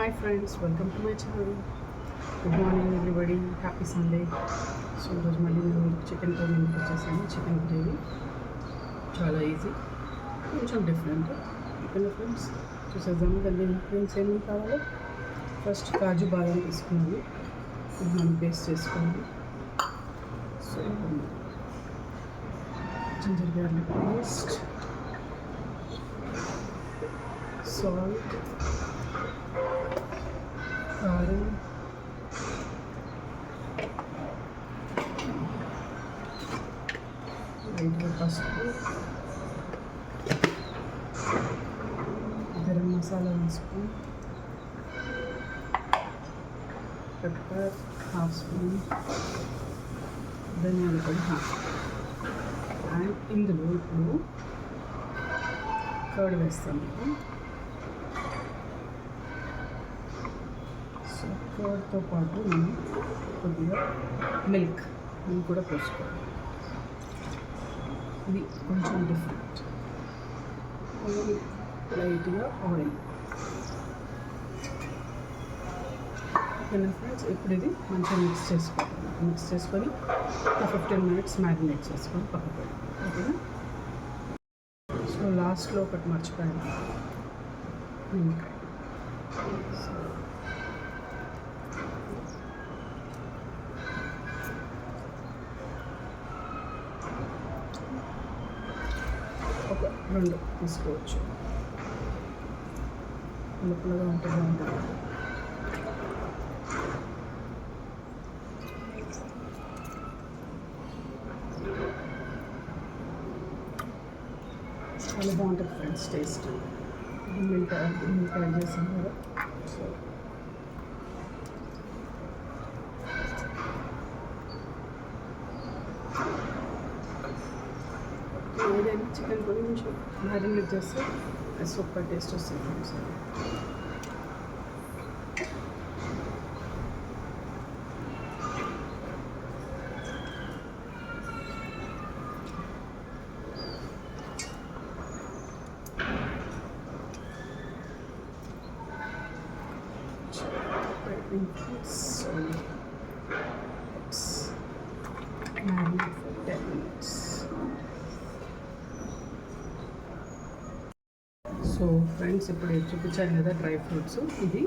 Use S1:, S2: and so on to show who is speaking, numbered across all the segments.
S1: Hi friends, welcome to my channel. Good morning everybody. Happy Sunday. So ఈరోజు మళ్ళీ నేను చికెన్తో ముందుకు వచ్చేసాను. చికెన్ గ్రేవీ చాలా ఈజీ, కొంచెం డిఫరెంట్. ఓకేనా ఫ్రెండ్స్, చూసేద్దాము దాన్ని ఇంగ్రీడియంట్స్ ఏమేమి కావాలో. ఫస్ట్ కాజు బాదం తీసుకున్నాను, మనం పేస్ట్ చేసుకున్నాను. So ginger garlic paste, salt, కారం, లైట్గా పసుపు, గరం మసాలా వేసుకుని, పెప్పర్ హాఫ్ స్పూన్, ధనియాల పొడి హాఫ్. అండ్ ఇందులో ఇప్పుడు కర్డ్ వేస్తాము. సో కర్డ్తో పాటు మనం కొద్దిగా మిల్క్ కూడా పోసుకోవాలి. ఇది కొంచెం డిఫరెంట్. లైట్గా ఆయిల్. ఓకేనా ఫ్రెండ్స్, ఇప్పుడు ఇది మంచిగా మిక్స్ చేసుకొని 15 minutes మ్యారినేట్ చేసుకొని పక్కకు పెడతాం. ఓకేనా. సో లాస్ట్లో ఒకటి మర్చిపోయాను, నిమ్మకాయ. ఒక 2 తీసుకోవచ్చు, పుల్లగా ఉంటే బాగుంటుంది. చాలా బాగుంటుంది ఫ్రెండ్స్ టేస్ట్. మిల్క్ యాడ్ చేసాం కదా. సో ఏదైనా చికెన్ కొంచెం మ్యారినేట్ చేస్తే సూపర్ టేస్ట్ వస్తుంది friends. Marinate for 10 minutes. So friends, ఇప్పుడు చూపించాను కదా డ్రై ఫ్రూట్స్, ఇది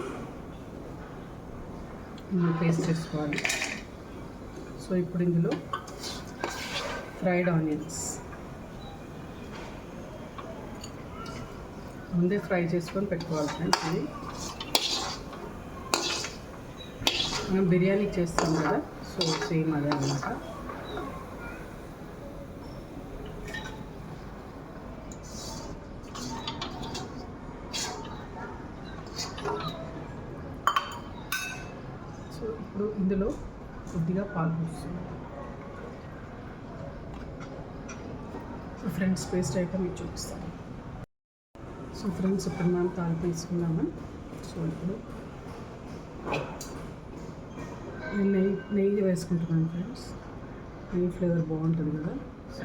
S1: పేస్ట్ చేసుకోవాలి. సో ఇప్పుడు ఇందులో ఫ్రైడ్ ఆనియన్స్ ముందే ఫ్రై చేసుకొని పెట్టుకోవాలి ఫ్రెండ్స్. ఇది మనం బిర్యానీ చేస్తాం కదా, సో సేమ్ అదే అన్నమాట. సో ఇప్పుడు ఇందులో కొద్దిగా పాలు పోస్తుంది. ఫ్రెండ్స్, పేస్ట్ ఐటమ్ ఇది చూపిస్తాను. సో ఫ్రెండ్స్, ఇప్పుడు మనం తాలింపు తీసుకున్నాము. సో ఇప్పుడు నేను నెయ్యి వేసుకుంటున్నాను ఫ్రెండ్స్. నెయ్యి ఫ్లేవర్ బాగుంటుంది కదా. సో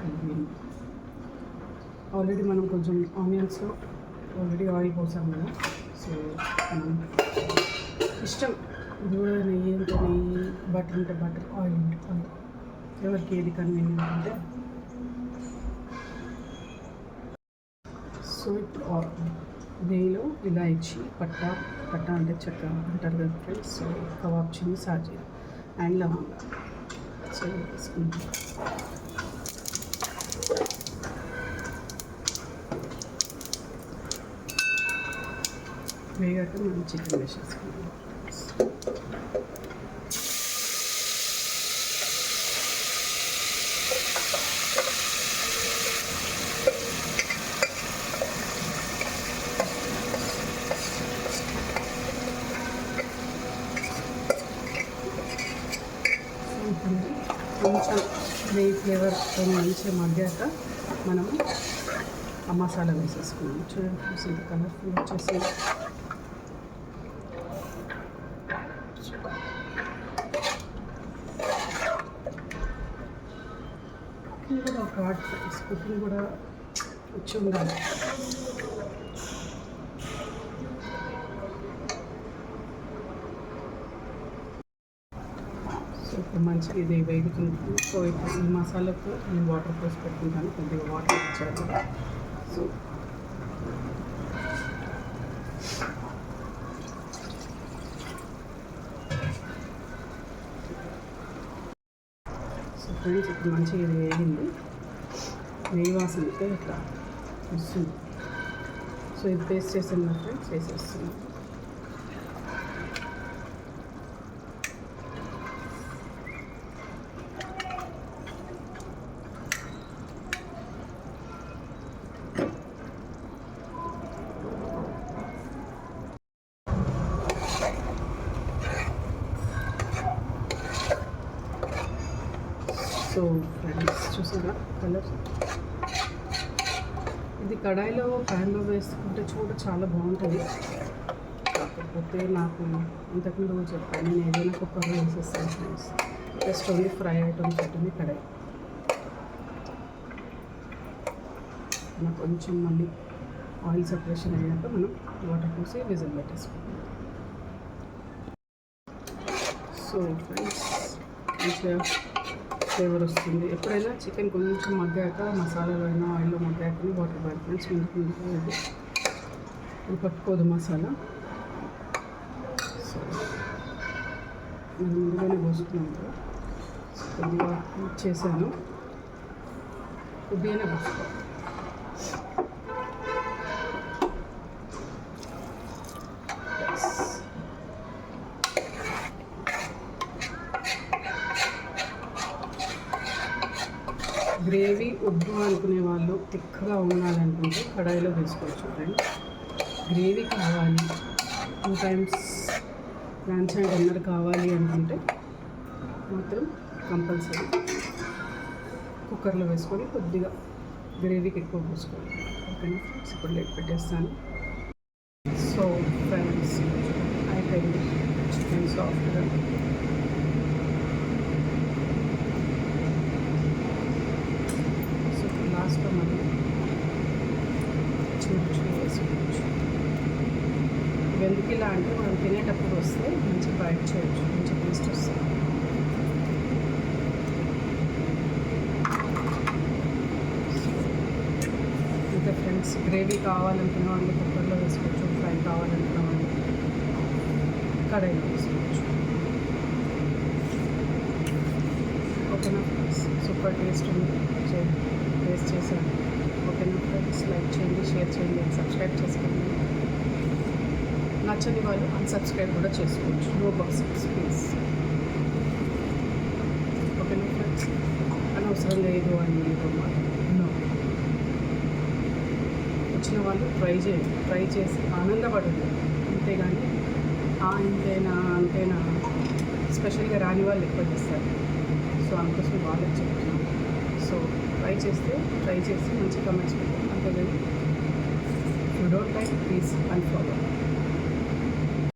S1: ఆల్రెడీ మనం కొంచెం ఆనియన్స్లో ఆల్రెడీ ఆయిల్ పోసాం కదా. సో మనం ఇష్టం, ఇది కూడా నెయ్యి అంటే నెయ్యి, బటర్ అంటే బటర్, ఆయిల్ అంటే ఆయిల్, ఎవరికి ఏది కన్వీనియంట్ అంటే. సో ఇప్పుడు నెయ్యిలో ఇలాచి, పట్ట అంటే చెక్క అంటారు కదా ఫ్రెండ్స్. సో కబాబ్ చిన్ని, సాజీరా అండ్ లవంగా. సో వేసుకుంటాం. వేగాక మనం చికెన్ వేసేసుకుంటాం. కొంచెం నెయ్యి ఫ్లేవర్తో మంచిగా మగ్గాక మనము ఆ మసాలా వేసేసుకున్నాం. చూడండి ఇంత కలర్ఫుల్ వచ్చేసి. కుకింగ్ కూడా ఒక ఆర్ట్ ఫ్రెండ్స్, కుకింగ్ కూడా వచ్చి ఉండాలి. మంచిగా ఇది వేగుతుంది. సో ఇప్పుడు ఈ మసాలాకు నేను వాటర్ పోసి పెట్టుకుంటాను. కొద్దిగా వాటర్ ఇచ్చాను. సో ఫ్రెండ్స్ ఇప్పుడు మంచిగా ఇది వేగింది. నెయ్యి వాసన అయితే ఇట్లా వస్తుంది. సో ఇది పేస్ట్ చేసిన ఫ్రెండ్స్ వేసేస్తున్నాను. సో ఫ్రెండ్స్ చూసారా కలర్, ఇది కడాయిలో ప్యాన్లో వేసుకుంటే చాలా బాగుంటుంది. కాకపోతే నాకు ఇంతకుముందు చెప్పాను, నేను ఏదైనా కుక్కర్లో వేసేస్తాను friends. Just only fry items ఉంటుంది కడాయి. నాకు కొంచెం మళ్ళీ ఆయిల్ సపరేషన్ అయ్యాక మనం వాటర్ పోసి విజిల్ పెట్టేసుకుంటాం. సో ఫ్రెండ్స్ మంచిగా ఫ్లేవర్ వస్తుంది. ఎప్పుడైనా చికెన్ కొంచెం మగ్గాక మసాలాలో అయినా ఆయిల్లో మగ్గాకనే వాటర్ బాగా ఫ్రెండ్స్ ముందుకు ఇది పట్టుకోదు మసాలా. సో మనం ముందుగానే పోసుకున్నాం కదా, కొద్దిగా చేశాను, కొద్దిగానే పోసుకోవాలి. గ్రేవీ వద్దు అనుకునే వాళ్ళు, తిక్కగా ఉండాలనుకుంటే కడాయిలో వేసుకోవచ్చు ఫ్రెండ్స్. గ్రేవీ కావాలి, 2 times లంచ్ అండ్ డిన్నర్ కావాలి అనుకుంటే మాత్రం కంపల్సరీ కుక్కర్లో వేసుకొని కొద్దిగా గ్రేవీకి ఎక్కువ పోసుకోవాలి. ఓకేనా ఫ్రెండ్స్, ఇప్పుడు లెట్ పెట్టేస్తాను. సో ఫ్రెండ్స్ అయిపోయింది చికెన్ సాఫ్ట్గా. లాస్ట్లో మనం వేసుకోవచ్చు. ఎందుకు ఇలా అంటే మనం తినేటప్పుడు వస్తే మంచి బయట చేయొచ్చు, మంచి టేస్ట్ వస్తుంది. ఇంకా ఫ్రెండ్స్ గ్రేవీ కావాలనుకున్న వాళ్ళు కుక్కర్లో వేసుకోవచ్చు, ఫ్రై కావాలనుకున్న వాళ్ళు కడాయిలో వేసుకోవచ్చు. ఓకేనా ఫ్రెండ్స్, సూపర్ టేస్ట్ ఉంది, టేస్ట్ చేశాను. ఓకేనా ఫ్రెండ్స్, లైక్ చేయండి, షేర్ చేయండి, సబ్స్క్రైబ్ చేసుకోండి. నచ్చని వాళ్ళు అన్సబ్స్క్రైబ్ కూడా చేసుకోవచ్చు, నో బాక్సెస్ ప్లీజ్. ఓకేనా ఫ్రెండ్స్, అనవసరం లేదు అని నో. వచ్చిన వాళ్ళు ట్రై చేసి ఆనందపడండి, అంతేగాని అంతేనా స్పెషల్గా రాని వాళ్ళు ఎక్కువ చేస్తారు. సో అందుకోసం వాళ్ళకి చెప్తున్నాను. సో ట్రై చేసి మంచి కమెంట్స్ పెట్టండి. అంతేగాని you don't like please unfollow.